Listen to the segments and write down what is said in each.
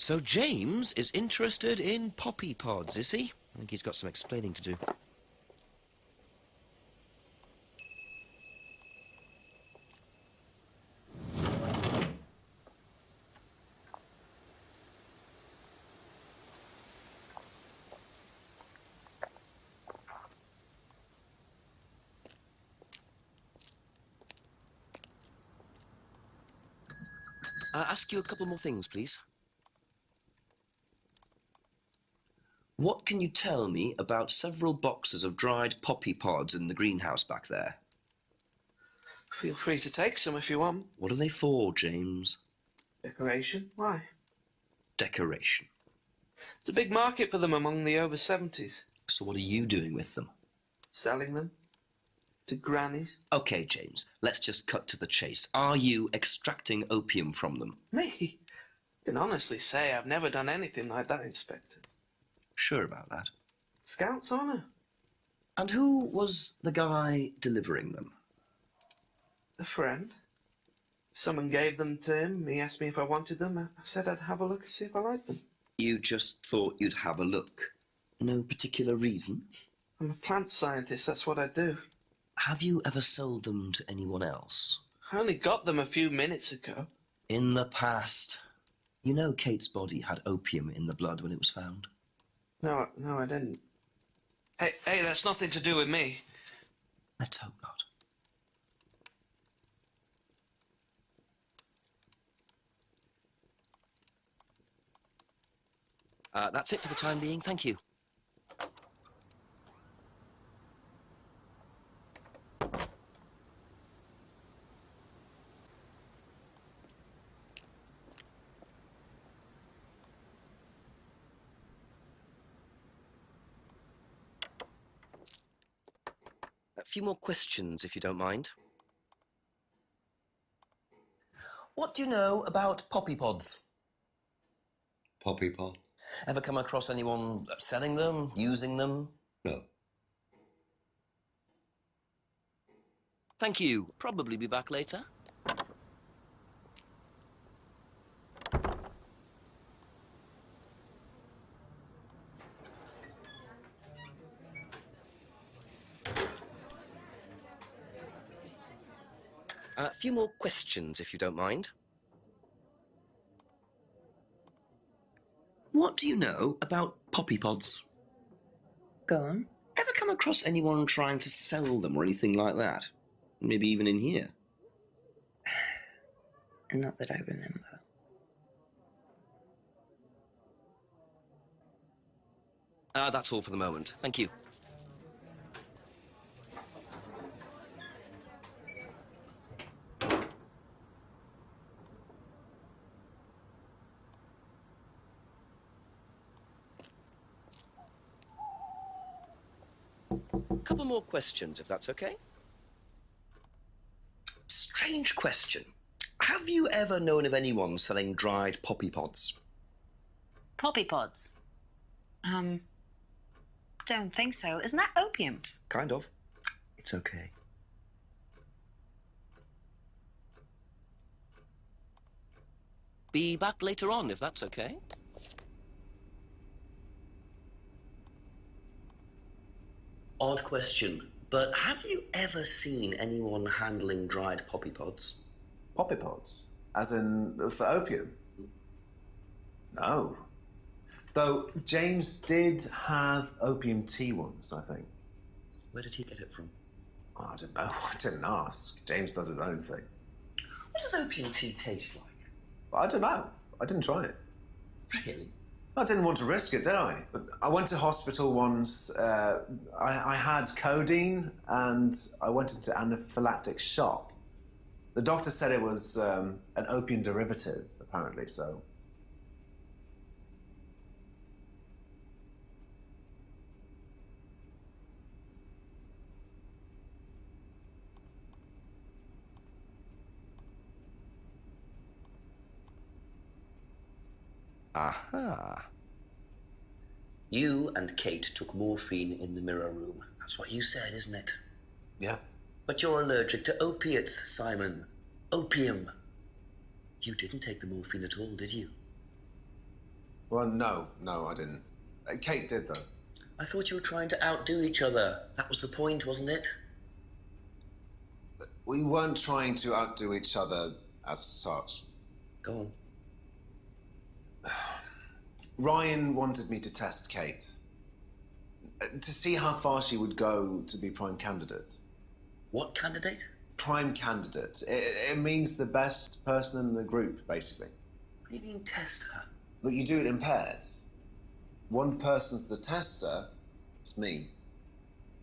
So James is interested in poppy pods, is he? I think he's got some explaining to do. Ask you a couple more things, please. What can you tell me about several boxes of dried poppy pods in the greenhouse back there? Feel free to take some if you want. What are they for, James? Decoration? Why? Decoration. There's a big market for them among the over 70s. So what are you doing with them? Selling them to grannies. Okay, James, let's just cut to the chase. Are you extracting opium from them? Me? I can honestly say I've never done anything like that, Inspector. Sure about that? Scout's honour. And who was the guy delivering them? A friend. Someone gave them to him. He asked me if I wanted them. I said I'd have a look and see if I liked them. You just thought you'd have a look? No particular reason? I'm a plant scientist, that's what I do. Have you ever sold them to anyone else? I only got them a few minutes ago. In the past. You know Kate's body had opium in the blood when it was found? No, I didn't. Hey, that's nothing to do with me. Let's hope not. That's it for the time being, thank you. A few more questions, if you don't mind. What do you know about poppy pods? Poppy pod? Ever come across anyone selling them, using them? No. Thank you. Probably be back later. A few more questions, if you don't mind. What do you know about poppy pods? Go on. Ever come across anyone trying to sell them or anything like that? Maybe even in here? Not that I remember. That's all for the moment. Thank you. Couple more questions, if that's okay. Strange question. Have you ever known of anyone selling dried poppy pods? Poppy pods? Don't think so. Isn't that opium? Kind of. It's okay. Be back later on, if that's okay. Odd question, but have you ever seen anyone handling dried poppy pods? Poppy pods? As in, for opium? No. Though James did have opium tea once, I think. Where did he get it from? Oh, I don't know. I didn't ask. James does his own thing. What does opium tea taste like? I don't know. I didn't try it. Really? I didn't want to risk it, did I? But I went to hospital once. I had codeine and I went into anaphylactic shock. The doctor said it was an opium derivative, apparently, so. Aha. You and Kate took morphine in the mirror room. That's what you said, isn't it? Yeah. But you're allergic to opiates, Simon. Opium. You didn't take the morphine at all, did you? Well, no, I didn't. Kate did, though. I thought you were trying to outdo each other. That was the point, wasn't it? We weren't trying to outdo each other as such. Go on. Ryan wanted me to test Kate. To see how far she would go to be prime candidate. What candidate? Prime candidate. It means the best person in the group, basically. What do you mean, test her? But you do it in pairs. One person's the tester, it's me,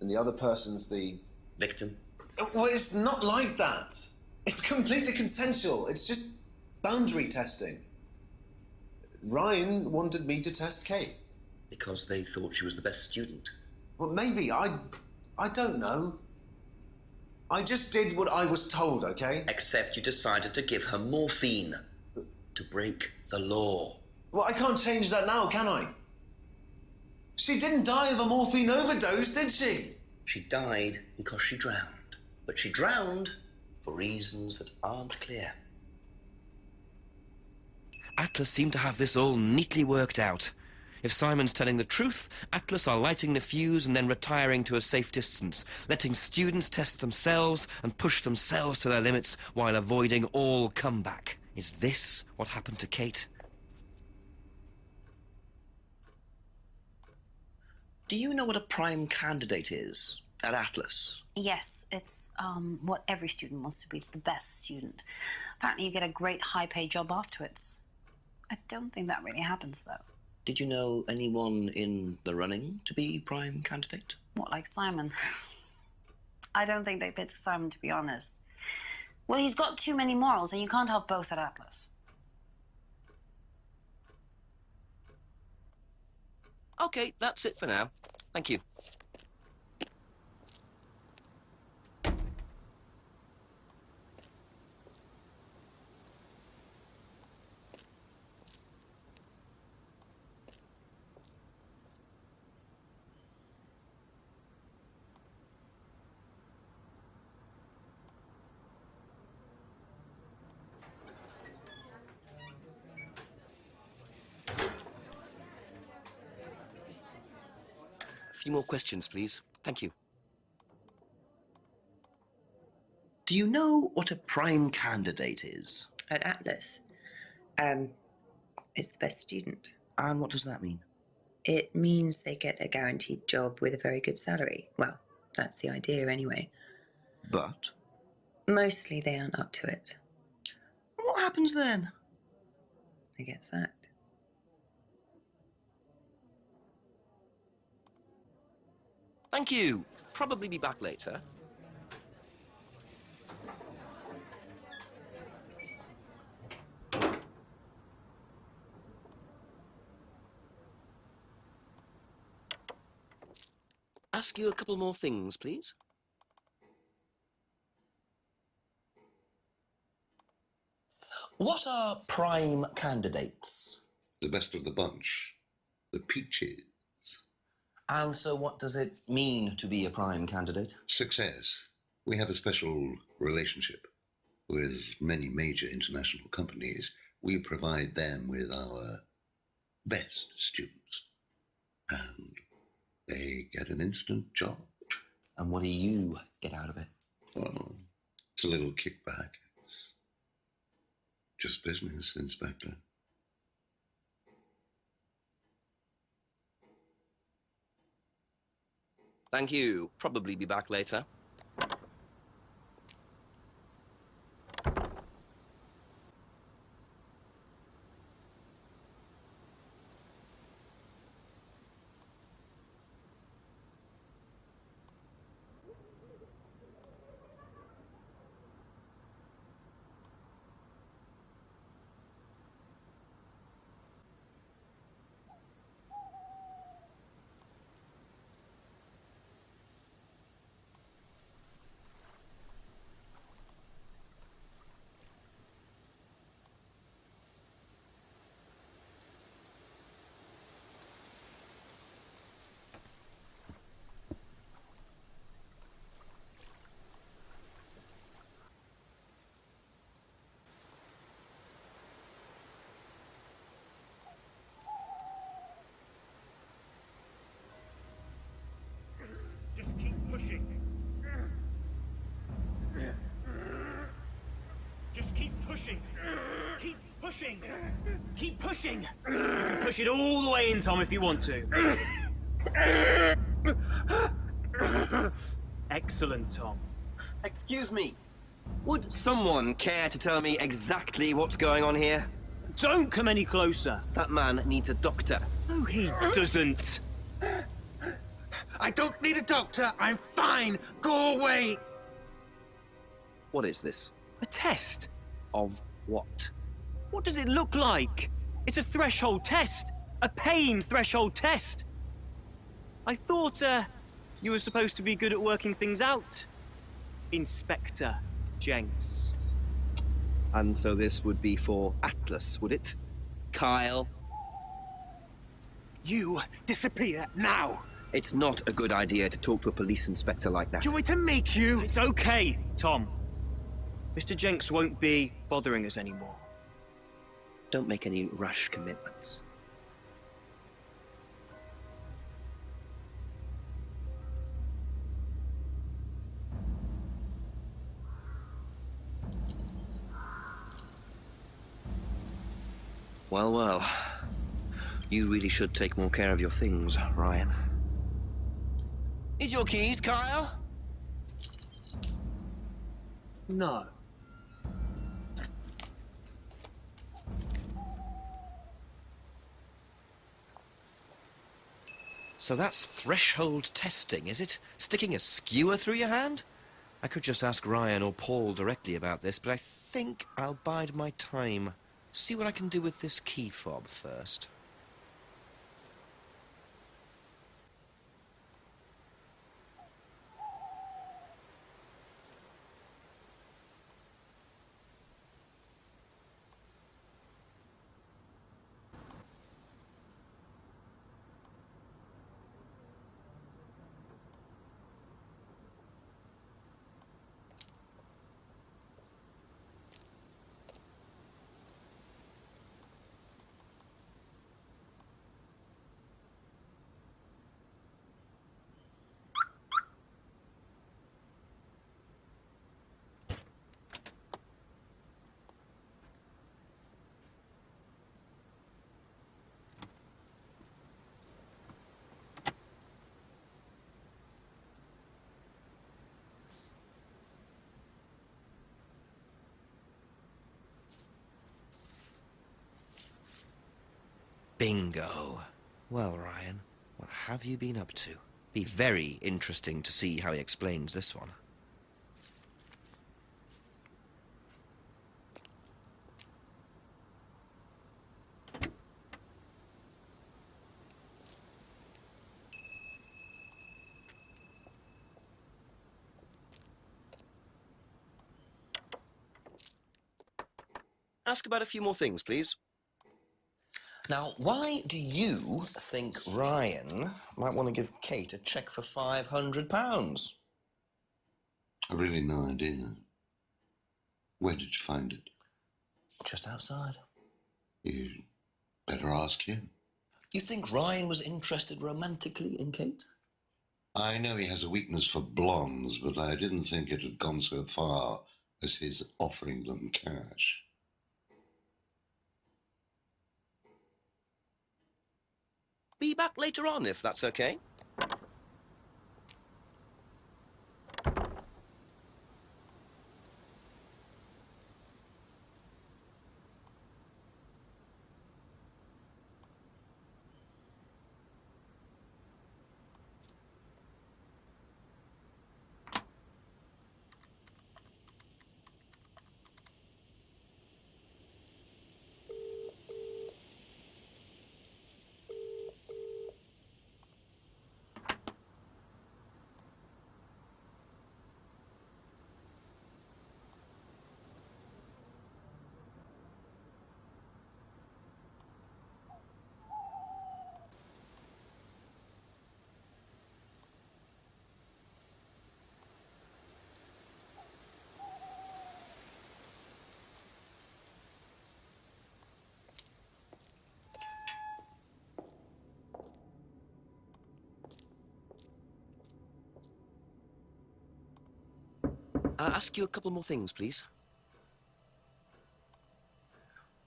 and the other person's the... Victim? Well, it's not like that. It's completely consensual. It's just boundary testing. Ryan wanted me to test Kate. Because they thought she was the best student. Well, maybe. I don't know. I just did what I was told, okay? Except you decided to give her morphine. To break the law. Well, I can't change that now, can I? She didn't die of a morphine overdose, did she? She died because she drowned. But she drowned for reasons that aren't clear. Atlas seemed to have this all neatly worked out. If Simon's telling the truth, Atlas are lighting the fuse and then retiring to a safe distance, letting students test themselves and push themselves to their limits while avoiding all comeback. Is this what happened to Kate? Do you know what a prime candidate is at Atlas? Yes, it's what every student wants to be. It's the best student. Apparently you get a great high-paid job afterwards. I don't think that really happens, though. Did you know anyone in the running to be prime candidate? What, like Simon? I don't think they picked Simon, to be honest. Well, he's got too many morals, and you can't have both at Atlas. Okay, that's it for now. Thank you. A few more questions, please. Thank you. Do you know what a prime candidate is? At Atlas, it's the best student. And what does that mean? It means they get a guaranteed job with a very good salary. Well, that's the idea anyway. But? Mostly they aren't up to it. What happens then? They get sacked. Thank you. Probably be back later. Ask you a couple more things, please. What are prime candidates? The best of the bunch. The peaches. And so what does it mean to be a prime candidate? Success. We have a special relationship with many major international companies. We provide them with our best students. And they get an instant job. And what do you get out of it? Well, it's a little kickback. It's just business, Inspector. Thank you. Probably be back later. pushing. Just keep pushing. Keep pushing. Keep pushing. You can push it all the way in, Tom, if you want to. Excellent, Tom. Excuse me. Would someone care to tell me exactly what's going on here? Don't come any closer. That man needs a doctor. No, he doesn't. I don't need a doctor. I'm fine. Go away. What is this? A test. Of what? What does it look like? It's a threshold test. A pain threshold test. I thought, you were supposed to be good at working things out. Inspector Jenks. And so this would be for Atlas, would it? Kyle? You disappear now. It's not a good idea to talk to a police inspector like that. Do you want me to make you? It's okay, Tom. Mr. Jenks won't be bothering us anymore. Don't make any rash commitments. Well, well. You really should take more care of your things, Ryan. Is your keys, Kyle? No. So that's threshold testing, is it? Sticking a skewer through your hand? I could just ask Ryan or Paul directly about this, but I think I'll bide my time. See what I can do with this key fob first. Bingo. Well, Ryan, what have you been up to? Be very interesting to see how he explains this one. Ask about a few more things, please. Now, why do you think Ryan might want to give Kate a cheque for £500? I've really no idea. Where did you find it? Just outside. You better ask him. You think Ryan was interested romantically in Kate? I know he has a weakness for blondes, but I didn't think it had gone so far as his offering them cash. Be back later on, if that's okay. ask you a couple more things, please?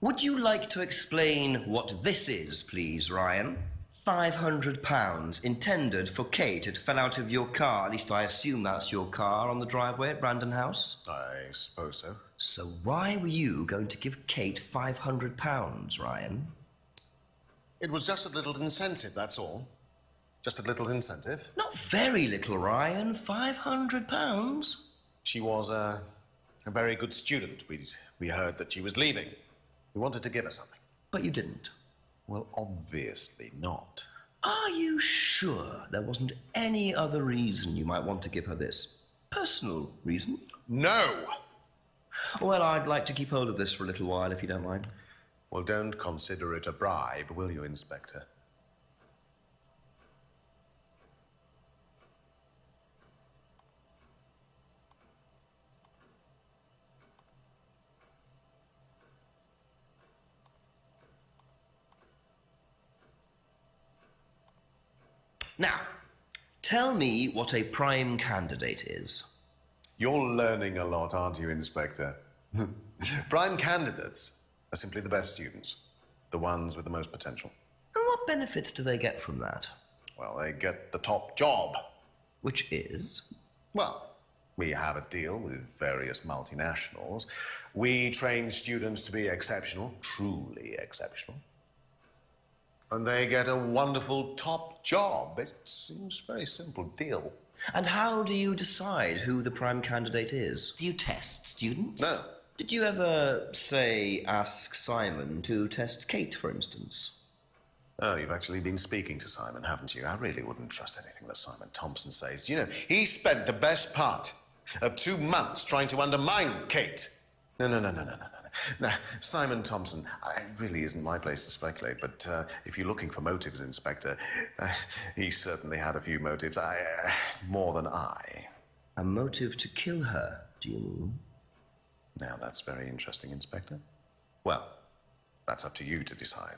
Would you like to explain what this is, please, Ryan? £500 intended for Kate. It fell out of your car. At least I assume that's your car on the driveway at Brandon House. I suppose so. So why were you going to give Kate £500, Ryan? It was just a little incentive, that's all. Just a little incentive. Not very little, Ryan. £500. She was a very good student. We heard that she was leaving. We wanted to give her something. But you didn't. Well, obviously not. Are you sure there wasn't any other reason you might want to give her this? Personal reason? No! Well, I'd like to keep hold of this for a little while, if you don't mind. Well, don't consider it a bribe, will you, Inspector? Now, tell me what a prime candidate is. You're learning a lot, aren't you, Inspector? Prime candidates are simply the best students, the ones with the most potential. And what benefits do they get from that? Well, they get the top job. Which is? Well, we have a deal with various multinationals. We train students to be exceptional, truly exceptional. And they get a wonderful top job. It seems a very simple deal. And how do you decide who the prime candidate is? Do you test students? No. Did you ever, say, ask Simon to test Kate, for instance? Oh, you've actually been speaking to Simon, haven't you? I really wouldn't trust anything that Simon Thompson says. You know, he spent the best part of 2 months trying to undermine Kate. No. Now, Simon Thompson, it really isn't my place to speculate, but if you're looking for motives, Inspector, he certainly had a few motives. More than I. A motive to kill her, do you mean? Now, that's very interesting, Inspector. Well, that's up to you to decide.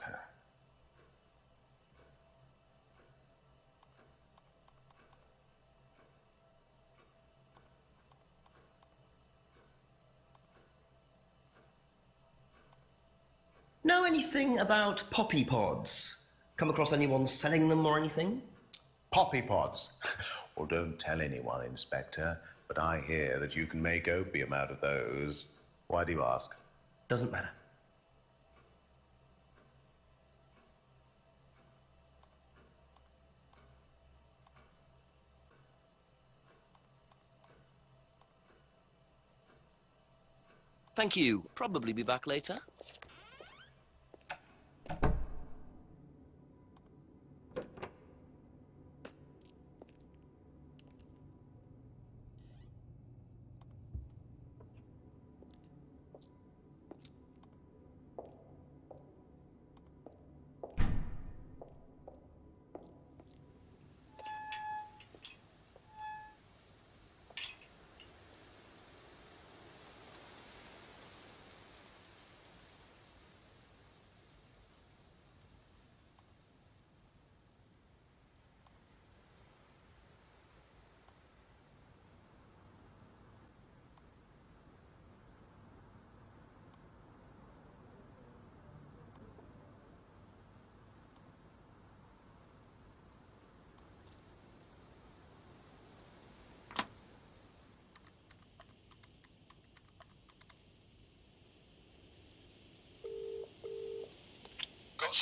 Know anything about poppy pods? Come across anyone selling them or anything? Poppy pods. Well, don't tell anyone, Inspector, but I hear that you can make opium out of those. Why do you ask? Doesn't matter. Thank you. Probably be back later.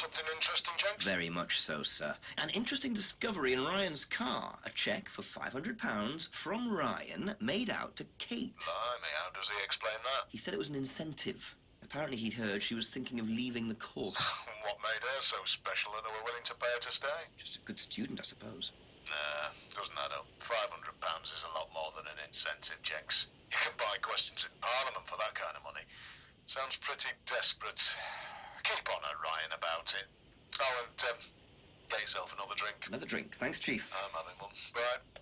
Something interesting, Jack? Very much so, sir. An interesting discovery in Ryan's car. A cheque for £500 from Ryan made out to Kate. Blimey, how does he explain that? He said it was an incentive. Apparently he'd heard she was thinking of leaving the course. What made her so special that they were willing to pay her to stay? Just a good student, I suppose. Nah, doesn't add up. £500 is a lot more than an incentive, Jex. You can buy questions in Parliament for that kind of money. Sounds pretty desperate. Keep on at Ryan about it. Oh, and get yourself another drink. Another drink. Thanks, Chief. I'm having one. Bye.